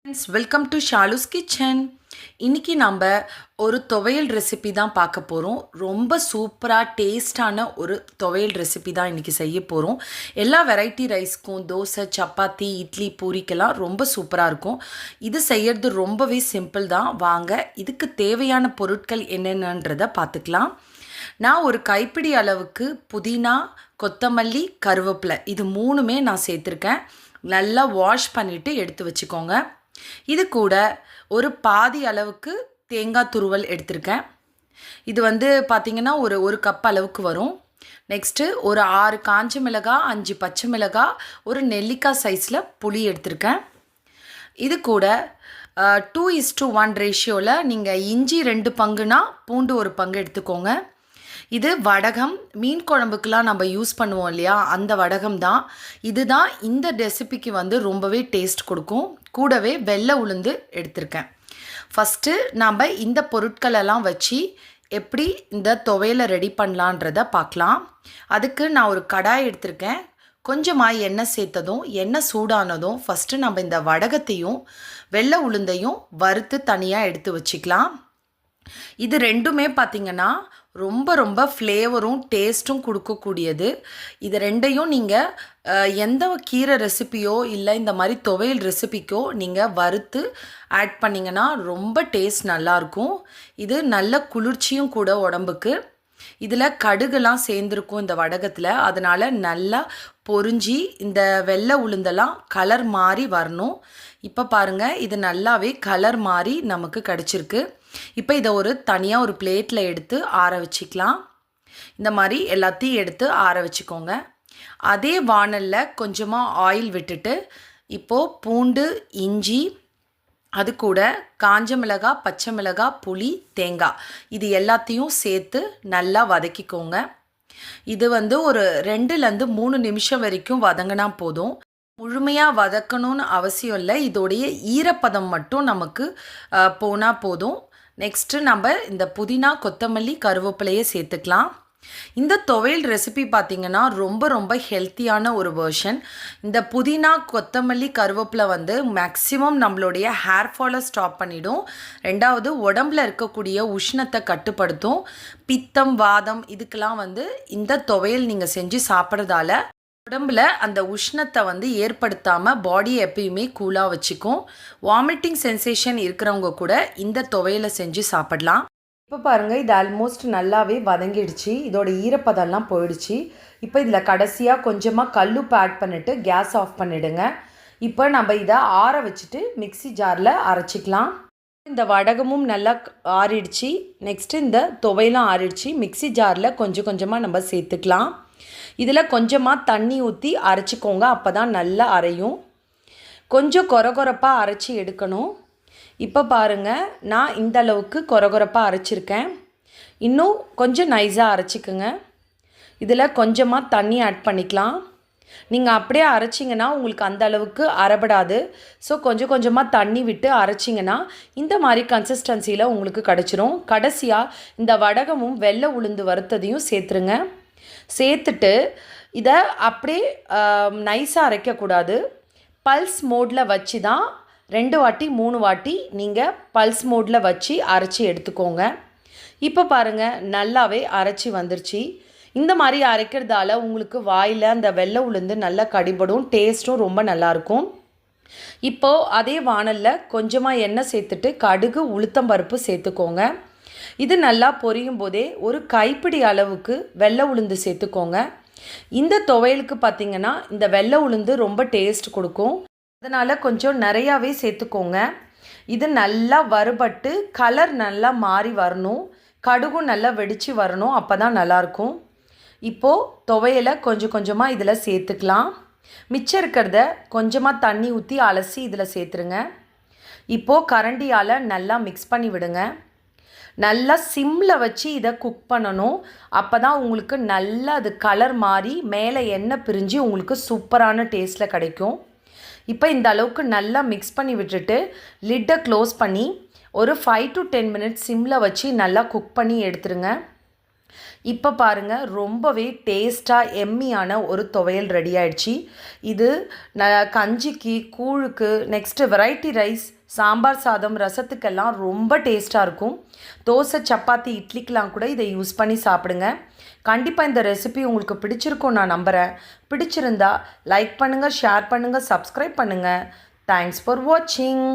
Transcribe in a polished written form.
Friends, welcome to Shalu's kitchen. இன்றைக்கி நம்ம ஒரு துவையல் ரெசிபி தான் பார்க்க போகிறோம். ரொம்ப சூப்பராக டேஸ்டான ஒரு துவையல் ரெசிபி தான் இன்றைக்கி செய்ய போகிறோம். எல்லா வெரைட்டி ரைஸ்க்கும், தோசை, சப்பாத்தி, இட்லி, பூரிக்கெல்லாம் ரொம்ப சூப்பராக இருக்கும். இது செய்கிறது ரொம்பவே சிம்பிள் தான். வாங்க இதுக்கு தேவையான பொருட்கள் என்னென்னன்றதை பார்த்துக்கலாம். நான் ஒரு கைப்பிடி அளவுக்கு புதினா, கொத்தமல்லி, கருவேப்பிலை இது மூணுமே நான் சேர்த்துருக்கேன். நல்லா வாஷ் பண்ணிவிட்டு எடுத்து வச்சுக்கோங்க. இது கூட ஒரு பாதி அளவுக்கு தேங்காய் துருவல் எடுத்திருக்கேன். இது பார்த்திங்கன்னா ஒரு கப் அளவுக்கு வரும். நெக்ஸ்ட்டு ஒரு 6 காஞ்ச மிளகாய், 5 பச்சை மிளகாய், ஒரு நெல்லிக்காய் சைஸில் புளி எடுத்திருக்கேன். இது கூட 2:1 ரேஷியோவில் நீங்கள் இஞ்சி 2 பங்குனா பூண்டு 1 பங்கு எடுத்துக்கோங்க. இது வடகம், மீன் குழம்புக்கெலாம் நம்ம யூஸ் பண்ணுவோம் இல்லையா, அந்த வடகம் தான். இதுதான் இந்த ரெசிபிக்கு ரொம்பவே டேஸ்ட் கொடுக்கும். கூடவே வெள்ளை உளுந்து எடுத்திருக்கேன். ஃபஸ்ட்டு நாம் இந்த பொருட்களெல்லாம் வச்சு எப்படி இந்த துவையலை ரெடி பண்ணலான்றதை பார்க்கலாம். அதுக்கு நான் ஒரு கடாய் எடுத்திருக்கேன். கொஞ்சமாக எண்ணெய் சேர்த்ததும், எண்ணெய் சூடானதும் ஃபஸ்ட்டு நம்ம இந்த வடகத்தையும் வெள்ளை உளுந்தையும் வறுத்து தனியாக எடுத்து வச்சுக்கலாம். இது ரெண்டுமே பார்த்திங்கன்னா ரொம்ப ரொம்ப ஃப்ளேவரும் டேஸ்ட்டும் கொடுக்கக்கூடியது. இது ரெண்டையும் நீங்கள் எந்த கீரை ரெசிபியோ இல்லை இந்த மாதிரி துவையல் ரெசிபிக்கோ நீங்கள் வறுத்து ஆட் பண்ணிங்கன்னா ரொம்ப டேஸ்ட் நல்லாயிருக்கும். இது நல்ல குளிர்ச்சியும் கூட உடம்புக்கு. இதில் கடுகுலாம் சேர்ந்துருக்கும் இந்த வடகத்தில். அதனால் நல்லா பொரிஞ்சி இந்த வெள்ளை உளுந்தெல்லாம் கலர் மாறி வரணும். இப்போ பாருங்கள், இது நல்லாவே கலர் மாறி நமக்கு கிடச்சிருக்கு. இப்போ இதை தனியாக ஒரு பிளேட்டில் எடுத்து ஆற வச்சுக்கலாம். இந்த மாதிரி எல்லாத்தையும் எடுத்து ஆற வச்சுக்கோங்க. அதே வாணலில் கொஞ்சமாக ஆயில் விட்டுட்டு இப்போது பூண்டு, இஞ்சி, அது கூட காஞ்ச மிளகாய், பச்சை மிளகாய், புளி, தேங்காய் இது எல்லாத்தையும் சேர்த்து நல்லா வதக்கிக்கோங்க. இது ஒரு 2-3 நிமிஷம் வரைக்கும் வதங்கினா போதும். முழுமையாக வதக்கணும்னு அவசியம் இல்லை. இதோடைய ஈரப்பதம் மட்டும் நமக்கு போனால் போதும். நெக்ஸ்ட்டு நம்ம இந்த புதினா, கொத்தமல்லி, கருவேப்பிலையை சேர்த்துக்கலாம். இந்த துவையல் ரெசிபி பார்த்திங்கன்னா ரொம்ப ரொம்ப ஹெல்த்தியான ஒரு வெர்ஷன். இந்த புதினா, கொத்தமல்லி, கருவேப்பிலை மேக்ஸிமம் நம்மளுடைய ஹேர் ஃபாலை ஸ்டாப் பண்ணிடும். ரெண்டாவது உடம்புல இருக்கக்கூடிய உஷ்ணத்தை கட்டுப்படுத்தும். பித்தம், வாதம் இதுக்கெல்லாம் இந்த துவையல் நீங்கள் செஞ்சு சாப்பிட்றதால உடம்புல அந்த உஷ்ணத்தை ஏற்படுத்தாமல் பாடியை எப்பயுமே கூலாக வச்சுக்கும். வாமிட்டிங் சென்சேஷன் இருக்கிறவங்க கூட இந்த துவையலை செஞ்சு சாப்பிடலாம். இப்போ பாருங்கள், இது ஆல்மோஸ்ட் நல்லாவே வதங்கிடுச்சு. இதோட ஈரப்பதெல்லாம் போயிடுச்சு. இப்போ இதில் கடைசியாக கொஞ்சமாக கல்லுப்பு ஆட் பண்ணிவிட்டு கேஸ் ஆஃப் பண்ணிவிடுங்க. இப்போ நம்ம இதை ஆற வச்சுட்டு மிக்ஸி ஜாரில் அரைச்சிக்கலாம். இந்த வடகமும் நல்லா ஆறிடுச்சு. நெக்ஸ்ட்டு இந்த துவையலும் ஆறிடுச்சு. மிக்ஸி ஜாரில் கொஞ்சம் கொஞ்சமாக நம்ம சேர்த்துக்கலாம். இதில் கொஞ்சமாக தண்ணி ஊற்றி அரைச்சிக்கோங்க. அப்போ தான் நல்லா அரையும். கொஞ்சம் கொரகொரப்பாக அரைச்சி எடுக்கணும். இப்போ பாருங்கள், நான் இந்த அளவுக்கு கொரகொரப்பாக அரைச்சிருக்கேன். இன்னும் கொஞ்சம் நைஸாக அரைச்சிக்கோங்க. இதில் கொஞ்சமாக தண்ணி ஆட் பண்ணிக்கலாம். நீங்கள் அப்படியே அரைச்சிங்கன்னா உங்களுக்கு அந்த அளவுக்கு அரைபடாது. ஸோ கொஞ்சம் கொஞ்சமாக தண்ணி விட்டு அரைச்சிங்கன்னா இந்த மாதிரி கன்சிஸ்டன்சியில் உங்களுக்கு கிடச்சிரும். கடைசியாக இந்த வடகமும் வெள்ளை உளுந்து வறுத்ததையும் சேர்த்துருங்க. சேர்த்துட்டு இதை அப்படியே நைஸாக அரைக்கக்கூடாது. பல்ஸ் மோடில் வச்சு தான் 2 வாட்டி 3 வாட்டி நீங்கள் பல்ஸ் மோடில் வச்சு அரைச்சி எடுத்துக்கோங்க. இப்போ பாருங்கள், நல்லாவே அரைச்சி வந்துருச்சு. இந்த மாதிரி அரைக்கிறதால உங்களுக்கு வாயில் அந்த வெள்ளை உளுந்து நல்லா கடிபடும். டேஸ்ட்டும் ரொம்ப நல்லாயிருக்கும். இப்போது அதே வாணலில் கொஞ்சமாக எண்ணெய் சேர்த்துட்டு கடுகு, உளுத்தம்பருப்பு சேர்த்துக்கோங்க. இது நல்லா பொரியும் போதே ஒரு கைப்பிடி அளவுக்கு வெள்ளை உளுந்து சேர்த்துக்கோங்க. இந்த துவையலுக்கு பார்த்திங்கன்னா இந்த வெள்ளை உளுந்து ரொம்ப டேஸ்ட் கொடுக்கும். அதனால் கொஞ்சம் நிறையாவே சேர்த்துக்கோங்க. இது நல்லா வறுபட்டு கலர் நல்லா மாறி வரணும். கடுகும் நல்லா வெடித்து வரணும். அப்போ தான் நல்லாயிருக்கும். இப்போது துவையலை கொஞ்சம் கொஞ்சமாக இதில் சேர்த்துக்கலாம். மிச்சம் இருக்கிறத கொஞ்சமாக தண்ணி ஊற்றி அலசி இதில் சேர்த்துருங்க. இப்போது கரண்டியால் நல்லா மிக்ஸ் பண்ணி விடுங்க. நல்லா சிம்மில் வச்சு இதை குக் பண்ணணும். அப்போ தான் உங்களுக்கு நல்லா அது கலர் மாறி மேலே எண்ணெய் பிரிஞ்சு உங்களுக்கு சூப்பரான டேஸ்ட்டில் கிடைக்கும். இப்போ இந்த அளவுக்கு நல்லா மிக்ஸ் பண்ணி விட்டுட்டு லிட்டை க்ளோஸ் பண்ணி ஒரு 5 to 10 மினிட்ஸ் சிம்மில் வச்சு நல்லா குக் பண்ணி எடுத்துருங்க. இப்போ பாருங்கள் ரொம்பவே டேஸ்ட்டாக எம்மியான ஒரு துவையல் ரெடி ஆயிடுச்சு. இது கஞ்சிக்கு, கூழுக்கு, நெக்ஸ்ட்டு வெரைட்டி ரைஸ், சாம்பார் சாதம், ரசத்துக்கெல்லாம் ரொம்ப டேஸ்ட்டாக இருக்கும். தோசை, சப்பாத்தி, இட்லிக்கெலாம் கூட இதை யூஸ் பண்ணி சாப்பிடுங்க. கண்டிப்பாக இந்த ரெசிபி உங்களுக்கு பிடிச்சிருக்கும் நான் நம்புகிறேன். பிடிச்சிருந்தா லைக் பண்ணுங்கள், ஷேர் பண்ணுங்கள், சப்ஸ்கிரைப் பண்ணுங்கள். தேங்க்ஸ் ஃபார் வாட்சிங்.